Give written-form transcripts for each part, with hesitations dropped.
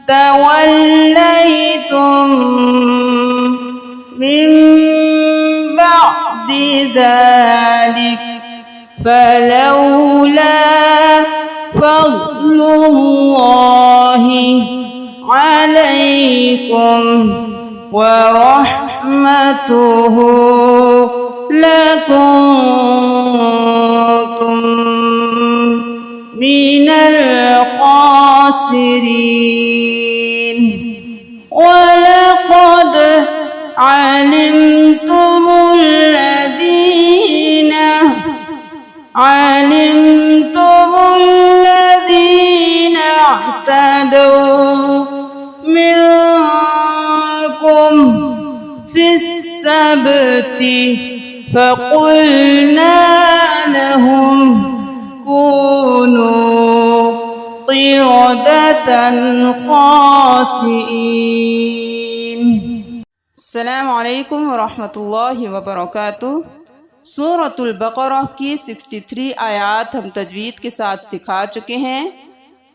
توليتم من بعد ذلك فلولا فضل الله عليكم ورحمته لكنتم من الخاسرين ولقد علمتم الذين اعتدوا منكم في السبت فقلنا لهم كونوا قردة خاسئين. अस्सलामु अलैकुम वरहमतुल्लाहि वबरकातुहू। सूरतुल बकरा की 63 आयात हम तजवीद के साथ सिखा चुके हैं।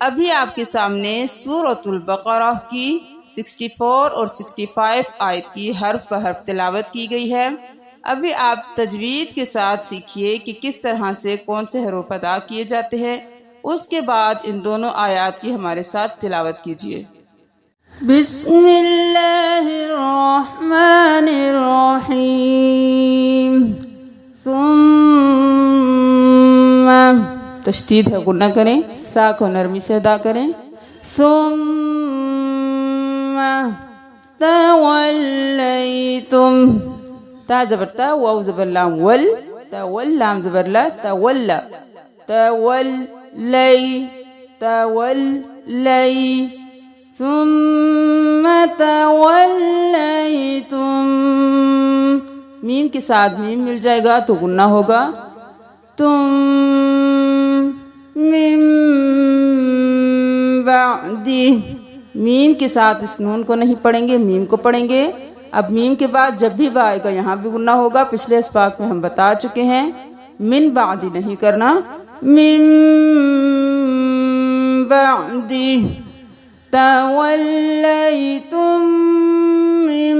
अभी आपके सामने सूरतुल बकरा की 64 और 65 आयत की हर्फ ब हर्फ तिलावत की गई है। अभी आप तजवीद के साथ सीखिए कि किस तरह से कौन से हरूफ अदा किए जाते हैं। उसके बाद इन दोनों आयात की हमारे साथ तिलावत कीजिए। बिस्मिल्लाहिर्रहमानिर्रहीम। सुम्मा तशदीद है, गुन्ना करें, सा को नरमी से अदा करें। सुम्मा तवल्लैतुम, ता ज़बर ता, वाव ज़बर लाम वल, तवल लाम ज़बर ला, तवल्ला, तवल्लै सुम्मा तवल्लैतुम। मीम के साथ मीम मिल जाएगा तो गुन्ना होगा। तुम मिम बादी, मीम के साथ इस नून को नहीं पढ़ेंगे, मीम को पढ़ेंगे। अब मीम के बाद जब भी बा आएगा यहाँ भी गुन्ना होगा। पिछले इसबाक में हम बता चुके हैं, मिन बादी नहीं करना। मिन बादी तवल्लैतुम मिन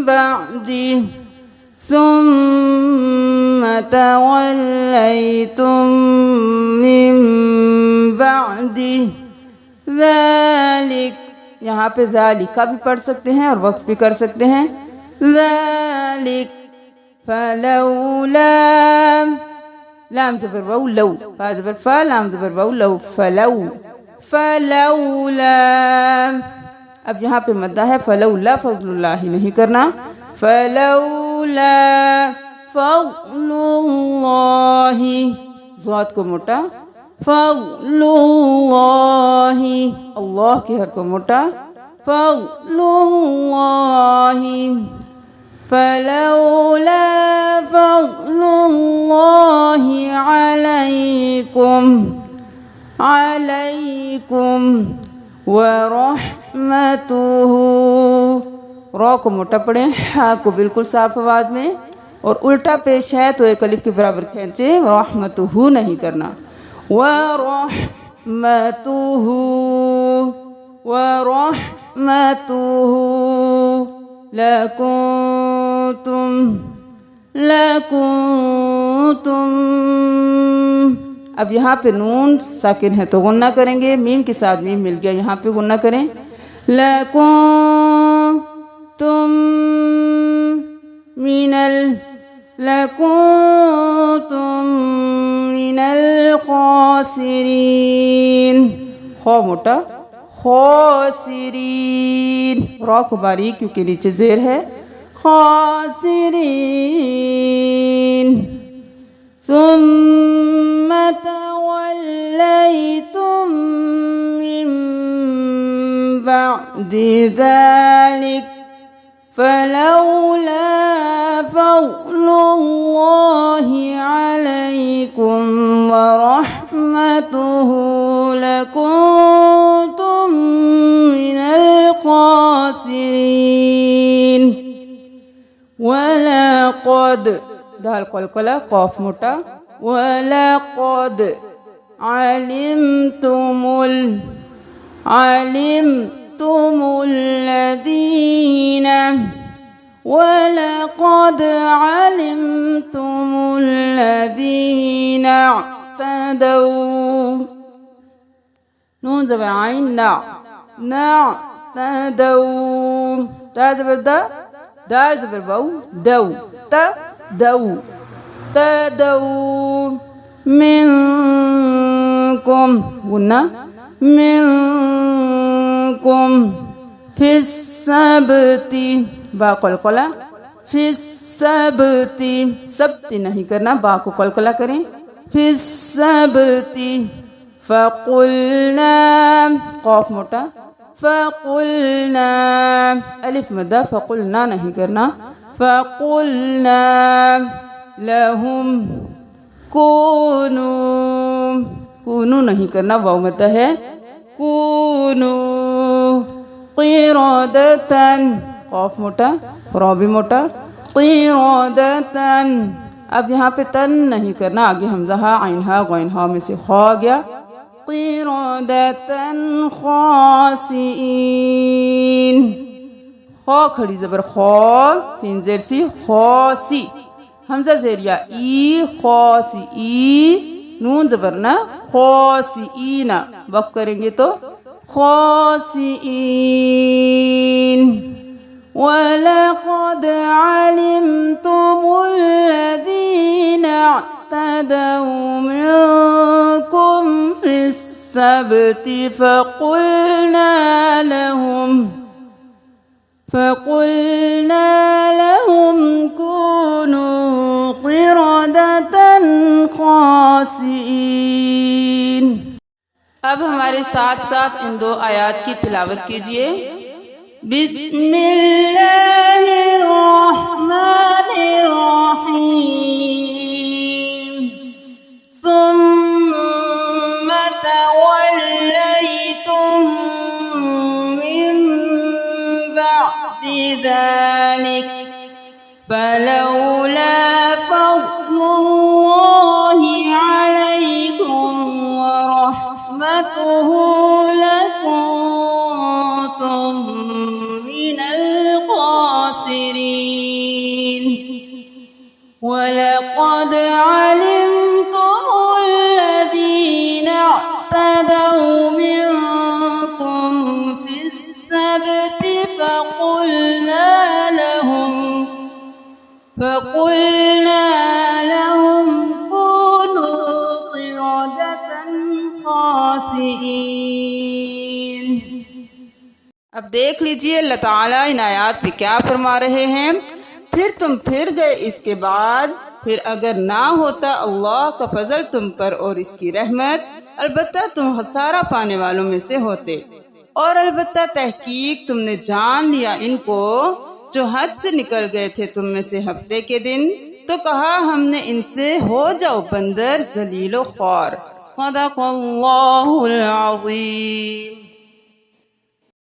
बादी सुम्मा तवल्लैतुम मिन बादी ज़ालिक। यहाँ पे ज़ालिका भी पढ़ सकते हैं और वक्फ भी कर सकते हैं। ज़ालिक फलौला, लाम ज़बर वाउ लौ, फा ज़बर फा, लाम ज़बर वाउ लौ, फलौ फलौला। अब यहाँ पे मद्दा है, फलौला फज़लुल्लाहि नहीं करना। फलौला फज़लुल्लाहि, ज़ात को मोटा, फज़लुल्लाहि, अल्लाह के हर को मोटा, फज़लुल्लाहि फलौला फज़लुल्लाहि अलैकुम वरहमतुहू। रॉ को मोटा पढ़े, हा को बिल्कुल साफ आवाज में, और उल्टा पेश है तो एक अलिफ के बराबर खींचे, रहमतुहू नहीं करना। वरहमतुहू वरहमतुहू लकुंतुम। अब यहाँ पे नून साकिन है तो गुन्ना करेंगे। मीम के साथ मीम मिल गया, यहाँ पे गुन्ना करें। लकुंतुम मिनल खासिरीन, खौ मोटा, खासिरीन, रॉ को बारीक क्योंकि नीचे जेर है, खासिरीन। ثم توليتم من بعد ذلك فلولا فضل الله عليكم ورحمته لكنتم من الخاسرين. ولقد, दाल कलकला, कौफ मोटा, वलक़द الذين ولقد علمتم الذين اعتدوا نون زبر عين نعتدوا تا زبر دا دال زبر بو دو تدوا منكم قلنا منكم في السبت बा कलकला फिर सब्ती नहीं करना, बा को कलकला करें। फिर सबती फ़क़ुलना क़ाफ मोटा फ़क़ुलना अलिफ मद्दा फ़क़ुलना नहीं करना। फ़क़ुलना लहुम कूनू नहीं करना, वाव मद्दा है। कूनू क़िरादतन क़ाफ मोटा रा भी मोटा क़िरादतन। अब यहाँ पे तन नहीं करना, आगे हमज़ा हा आइन हा गैन हा में से खा गया। क़िरादतन ख़ासिईन खा खड़ी ज़बर खा सीन ज़ेर सी खासी हमज़ा ज़ेरिया ई खासी ई नून ज़बर ना खासीईना वक़्फ़ करेंगे तो खासिईन। वलक़द अलिमतुम الذين اعتدوا منكم في السبت فقلنا لهم كونوا قردة خاسئين। अब हमारे साथ साथ इन दो आयात की तिलावत कीजिए। बिस्मिल्लाहिर्रहमानिर्रहीम। सुम्म तवल्लैतुम मिन बअदि ज़ालिक फलौला फज़्लुल्लाहि अलैकुम व रहमतुहु लकुंतुम मिनल ख़ासिरीन। वलक़द अलिमतुम الذين اعتدوا منكم في السبت فقلنا لهم كونوا قردة خاسئين। अब देख लीजिए अल्लाह ताला इन आयात पे क्या फरमा रहे हैं। फिर तुम फिर गए इसके बाद, फिर अगर ना होता अल्लाह का फजल तुम पर और इसकी रहमत, अलबत्ता तुम हसारा पाने वालों में से होते। और अलबत्ता तहकीक तुमने जान लिया इनको जो हद से निकल गए थे तुम में से हफ्ते के दिन, तो कहा हमने इनसे हो जाओ बंदर जलीलो ख्वार। सदक़ल्लाहुल अज़ीम।